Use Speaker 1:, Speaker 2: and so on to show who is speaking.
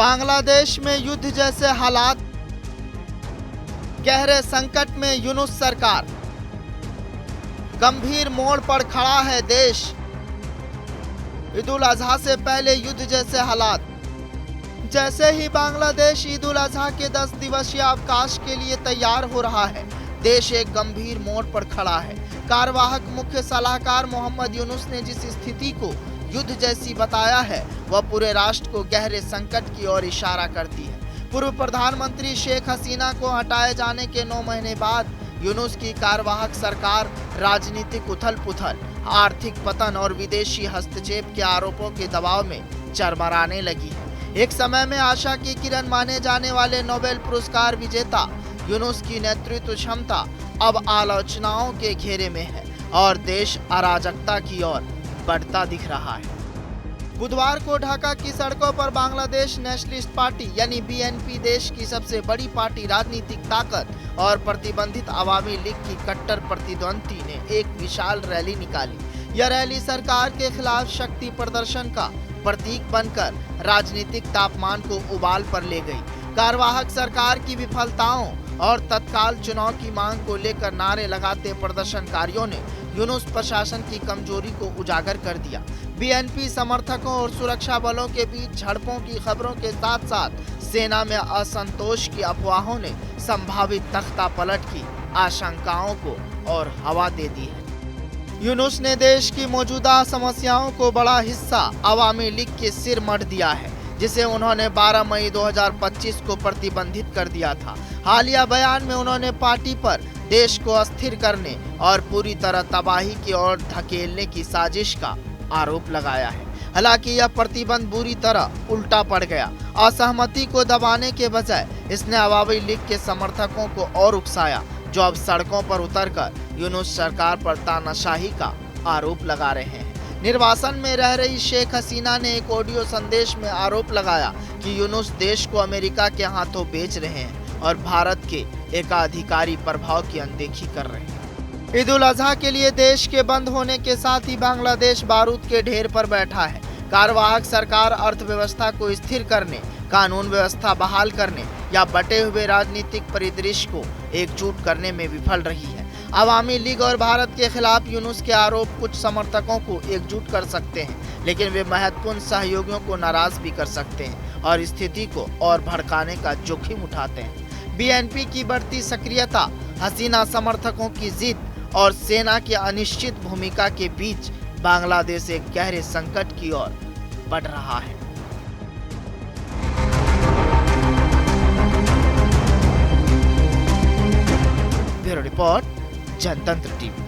Speaker 1: बांग्लादेश में युद्ध जैसे हालात, गहरे संकट में यूनुस सरकार, गंभीर मोड़ पर खड़ा है देश। ईद उल अजहा से पहले युद्ध जैसे हालात। जैसे ही बांग्लादेश ईद उल अजहा के 10 दिवसीय अवकाश के लिए तैयार हो रहा है, देश एक गंभीर मोड़ पर खड़ा है। कार्यवाहक मुख्य सलाहकार मोहम्मद यूनुस ने जिस स्थिति को युद्ध जैसी बताया है, वह पूरे राष्ट्र को गहरे संकट की ओर इशारा करती है। पूर्व प्रधानमंत्री शेख हसीना को हटाए जाने के 9 महीने बाद यूनुस की कार्यवाहक सरकार राजनीतिक उथल-पुथल, आर्थिक पतन और विदेशी हस्तक्षेप के आरोपों के दबाव में चरमराने लगी है। एक समय में आशा की किरण माने जाने वाले नोबेल पुरस्कार विजेता यूनुस की नेतृत्व क्षमता अब आलोचनाओं के घेरे में है और देश अराजकता की ओर बढ़ता दिख रहा है। बुधवार को ढाका की सड़कों पर बांग्लादेश नेशनलिस्ट पार्टी यानी बीएनपी देश की सबसे बड़ी पार्टी, राजनीतिक ताकत और प्रतिबंधित अवामी लीग की कट्टर प्रतिद्वंदी ने एक विशाल रैली निकाली। यह रैली सरकार के खिलाफ शक्ति प्रदर्शन का प्रतीक बनकर राजनीतिक तापमान को उबाल पर ले गई। कार्यवाहक सरकार की विफलताओं और तत्काल चुनाव की मांग को लेकर नारे लगाते प्रदर्शनकारियों ने यूनुस प्रशासन की कमजोरी को उजागर कर दिया। बीएनपी समर्थकों और सुरक्षा बलों के बीच झड़पों की खबरों के साथ साथ सेना में असंतोष की अफवाहों ने संभावित तख्ता पलट की आशंकाओं को और हवा दे दी है। यूनुस ने देश की मौजूदा समस्याओं को बड़ा हिस्सा अवामी लीग के सिर मढ़ दिया है, जिसे उन्होंने 12 मई 2025 को प्रतिबंधित कर दिया था। हालिया बयान में उन्होंने पार्टी पर देश को अस्थिर करने और पूरी तरह तबाही की ओर धकेलने की साजिश का आरोप लगाया है। हालांकि यह प्रतिबंध बुरी तरह उल्टा पड़ गया। असहमति को दबाने के बजाय इसने अवामी लीग के समर्थकों को और उकसाया, जो अब सड़कों पर उतरकर यूनुस सरकार पर तानाशाही का आरोप लगा रहे हैं। निर्वासन में रह रही शेख हसीना ने एक ऑडियो संदेश में आरोप लगाया कि यूनुस देश को अमेरिका के हाथों बेच रहे हैं और भारत के एकाधिकारी प्रभाव की अनदेखी कर रहे हैं। ईद उल अजहा के लिए देश के बंद होने के साथ ही बांग्लादेश बारूद के ढेर पर बैठा है। कार्यवाहक सरकार अर्थव्यवस्था को स्थिर करने, कानून व्यवस्था बहाल करने या बटे हुए राजनीतिक परिदृश्य को एकजुट करने में विफल रही है। अवामी लीग और भारत के खिलाफ यूनुस के आरोप कुछ समर्थकों को एकजुट कर सकते हैं, लेकिन वे महत्वपूर्ण सहयोगियों को नाराज भी कर सकते हैं और स्थिति को और भड़काने का जोखिम उठाते हैं। बीएनपी की बढ़ती सक्रियता, हसीना समर्थकों की जिद और सेना की अनिश्चित भूमिका के बीच बांग्लादेश एक गहरे संकट की ओर बढ़ रहा है। ब्यूरो रिपोर्ट, जनतंत्र टीवी।